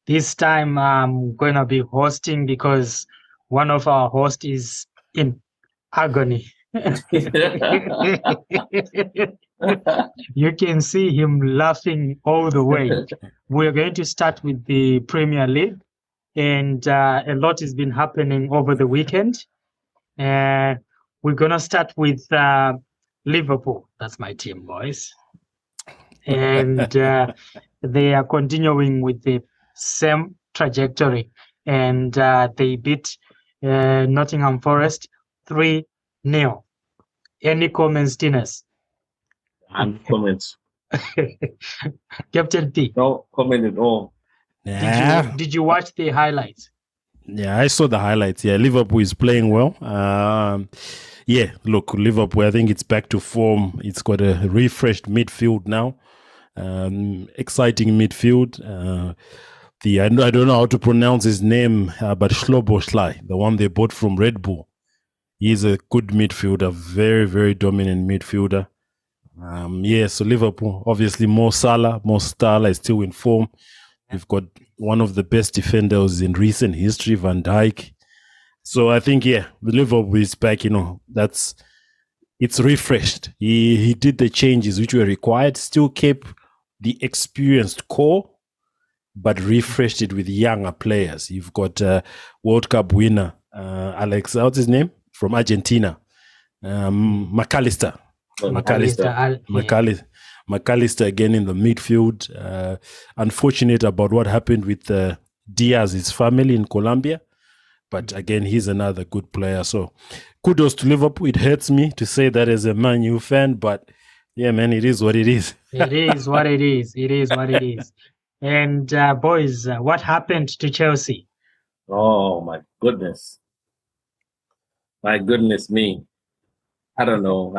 This time I'm going to be hosting because one of our hosts is in agony. You can see him laughing all the way. We're going to start with the Premier League, and a lot has been happening over the weekend. We're going to start with Liverpool. That's my team, boys. And they are continuing with the same trajectory. And they beat Nottingham Forest 3-0. Any comments, Tinas? And comments. Captain P. No comment at all. Did you watch the highlights? Yeah, I saw the highlights. Yeah, Liverpool is playing well. Look, Liverpool, I think it's back to form. It's got a refreshed midfield now. Exciting midfield. I don't know how to pronounce his name, but Schloboschlei, the one they bought from Red Bull. He's a good midfielder, very, very dominant midfielder. So Liverpool, obviously Mo Salah is still in form. We've got one of the best defenders in recent history, Van Dijk. So I think, the Liverpool is back, it's refreshed. He did the changes which were required, still kept the experienced core, but refreshed it with younger players. You've got World Cup winner, Alex, what's his name? From Argentina, McAllister. McAllister again in the midfield. Unfortunate about what happened with Diaz's family in Colombia. But again, he's another good player. So kudos to Liverpool. It hurts me to say that as a Man U fan, but yeah, man, it is what it is. It is what it is. It is what it is. And boys, what happened to Chelsea? Oh, my goodness. My goodness me. I don't know.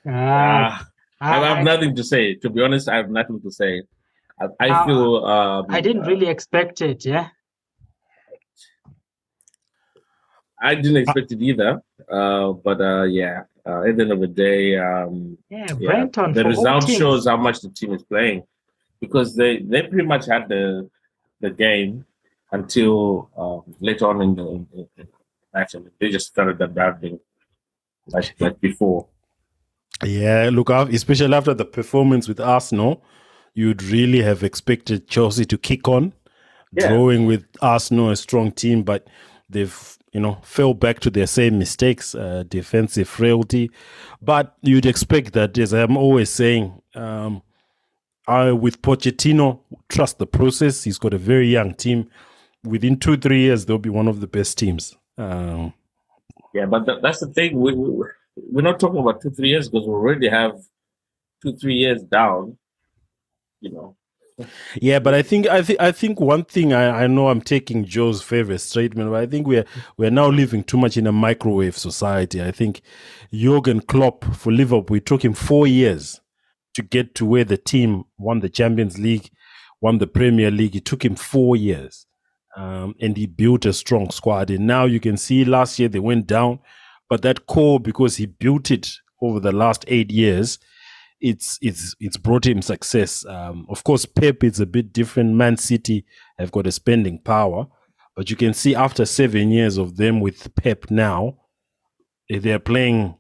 I have nothing to say. To be honest, I have nothing to say. I feel... I didn't really expect it, yeah? I didn't expect it either. But at the end of the day, Brenton, the result shows how much the team is playing. Because they pretty much had the game until later on in the match. They just started adapting like before. Yeah, look, especially after the performance with Arsenal, you'd really have expected Chelsea to kick on, drawing with Arsenal, a strong team, but they've, fell back to their same mistakes, defensive frailty. But you'd expect that, as I'm always saying, with Pochettino, trust the process. He's got a very young team. Within 2-3 years, they'll be one of the best teams. But that's the thing. We're not talking about 2-3 years because we already have 2-3 years down. Yeah, but I think one thing I know I'm taking Joe's favorite statement, but I think we're now living too much in a microwave society. I think Jurgen Klopp for Liverpool, it took him 4 years to get to where the team won the Champions League, won the Premier League. It took him 4 years. And he built a strong squad. And now you can see last year they went down, but that core, because he built it over the last 8 years, it's brought him success. Of course, Pep is a bit different. Man City have got a spending power, but you can see after 7 years of them with Pep now, they're playing.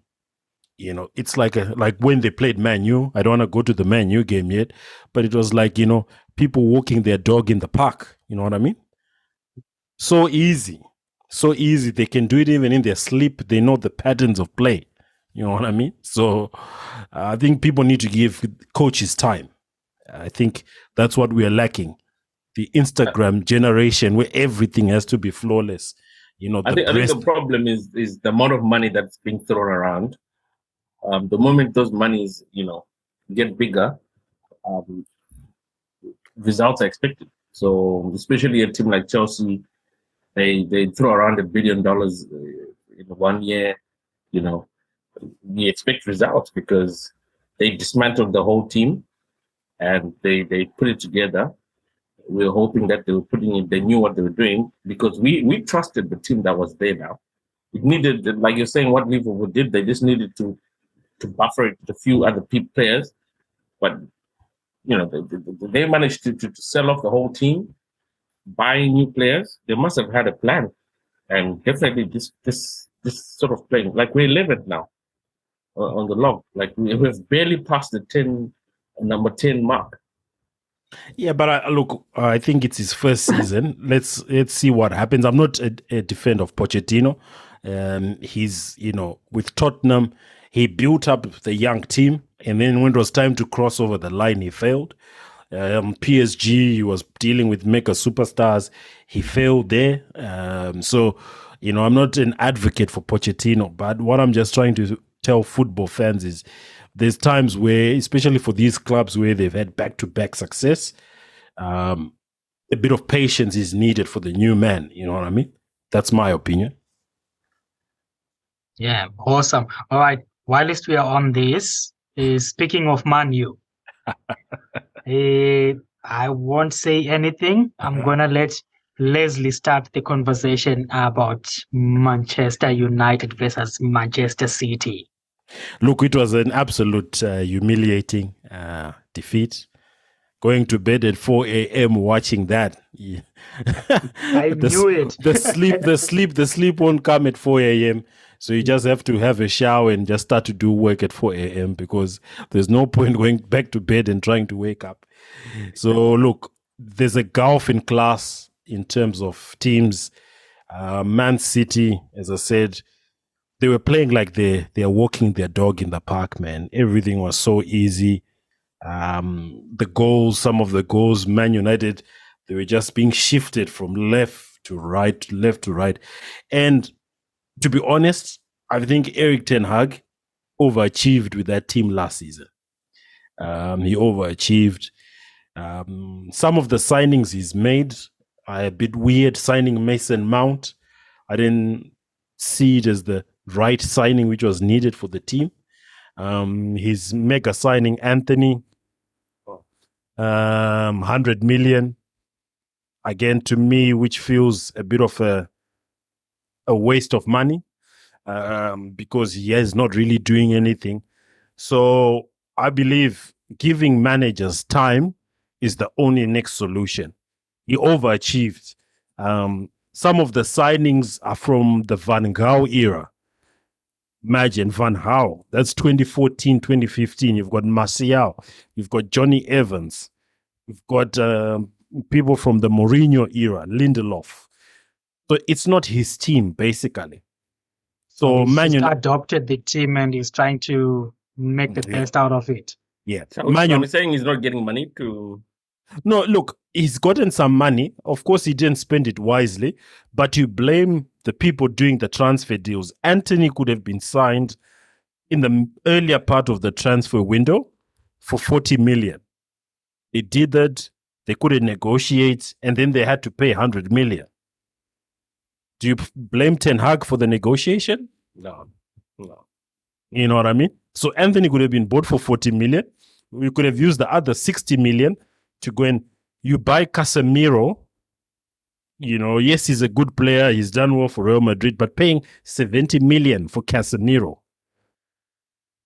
It's like when they played Man U. I don't want to go to the Man U game yet, but it was like people walking their dog in the park. You know what I mean? So easy. They can do it even in their sleep. They know the patterns of play. You know what I mean? So I think people need to give coaches time. I think that's what we are lacking. The Instagram generation where everything has to be flawless. I think the problem is the amount of money that's being thrown around. The moment those monies, get bigger, results are expected. So especially a team like Chelsea, they throw around $1 billion in 1 year. We expect results because they dismantled the whole team and they put it together. We're hoping that they knew what they were doing because we trusted the team that was there now. It needed, like you're saying, what Liverpool did, they just needed to buffer it with a few other players. But, they managed to sell off the whole team buying new players, they must have had a plan. And definitely this sort of playing, like we're 11th now on the log. Like we've barely passed the number 10 mark. Yeah, but look, I think it's his first season. Let's see what happens. I'm not a defender of Pochettino. He's, with Tottenham, he built up the young team, and then when it was time to cross over the line, he failed. PSG, he was dealing with mega superstars. He failed there. So, I'm not an advocate for Pochettino, but what I'm just trying to tell football fans is there's times where, especially for these clubs where they've had back-to-back success, a bit of patience is needed for the new man. You know what I mean? That's my opinion. Yeah, awesome. All right. Whilst we are on this, speaking of Man U, I won't say anything. I'm going to let Leslie start the conversation about Manchester United versus Manchester City. Look, it was an absolute humiliating defeat. Going to bed at 4 a.m. watching that. Yeah. I knew it. The sleep won't come at 4 a.m. So you just have to have a shower and just start to do work at 4 a.m. because there's no point going back to bed and trying to wake up. So look, there's a gulf in class in terms of teams. Man City, as I said, they were playing like they are walking their dog in the park, man. Everything was so easy. The goals, some of the goals, Man United, they were just being shifted from left to right. And to be honest, I think Erik ten Hag overachieved with that team last season. He overachieved. Some of the signings he's made are a bit weird. Signing Mason Mount, I didn't see it as the right signing which was needed for the team. His mega signing Anthony, 100 million. Again, to me, which feels a bit of a waste of money because he is not really doing anything. So I believe giving managers time is the only next solution. He overachieved. Some of the signings are from the Van Gaal era. Imagine Van Gaal. That's 2014, 2015. You've got Martial. You've got Johnny Evans. You've got people from the Mourinho era, Lindelof. So it's not his team, basically. So Man United adopted the team and he's trying to make the best out of it. Yeah. So I'm saying he's not getting money to... No, look, he's gotten some money. Of course, he didn't spend it wisely, but you blame the people doing the transfer deals. Anthony could have been signed in the earlier part of the transfer window for 40 million. They did that. They couldn't negotiate, and then they had to pay 100 million. Do you blame Ten Hag for the negotiation? No. You know what I mean? So Anthony could have been bought for 40 million. We could have used the other 60 million to go and you buy Casemiro. Yes, he's a good player. He's done well for Real Madrid, but paying 70 million for Casemiro.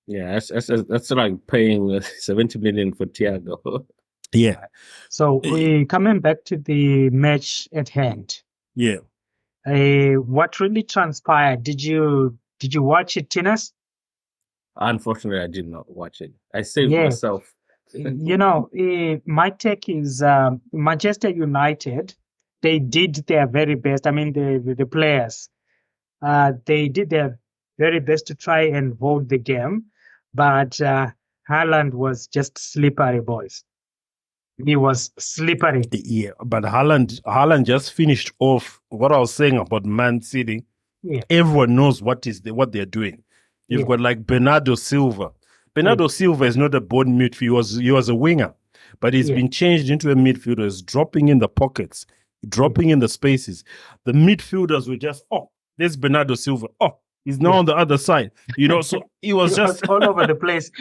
Yeah, that's like paying 70 million for Thiago. Yeah. So we coming back to the match at hand. Yeah. What really transpired? Did you watch it, Tinas? Unfortunately, I did not watch it. I saved myself. My take is Manchester United, they did their very best. I mean, the players, they did their very best to try and hold the game. But Haaland was just slippery, boys. He was slippery. Yeah, but Haaland just finished off what I was saying about Man City. Yeah. Everyone knows what they're doing. You've got like Bernardo Silva. Bernardo Silva is not a born midfielder. He was a winger, but he's been changed into a midfielder. He's dropping in the pockets, dropping in the spaces. The midfielders were just, there's Bernardo Silva. He's now on the other side. So he was just all over the place.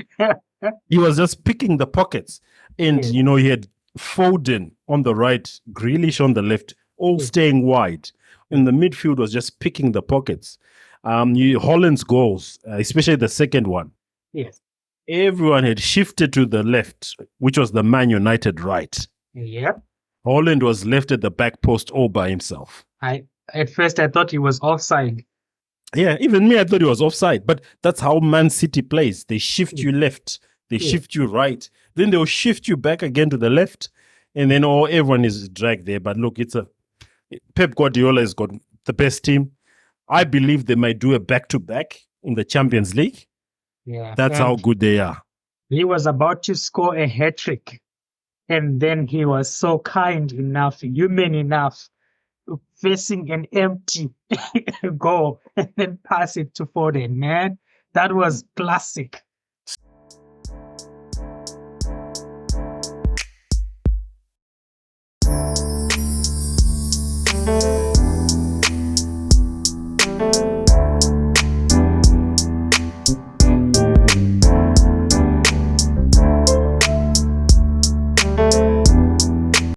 He was just picking the pockets. And, he had Foden on the right, Grealish on the left, all staying wide. And the midfield was just picking the pockets. Holland's goals, especially the second one. Yes. Everyone had shifted to the left, which was the Man United right. Yep. Holland was left at the back post all by himself. At first I thought he was offside. Yeah, even me, I thought he was offside. But that's how Man City plays. They shift you left, they shift you right, then they'll shift you back again to the left, and then everyone is dragged there. But look, Pep Guardiola has got the best team. I believe they might do a back-to-back in the Champions League. Yeah, that's how good they are. He was about to score a hat-trick, and then he was so kind enough, human enough, facing an empty goal and then pass it to Foden. Man, that was classic.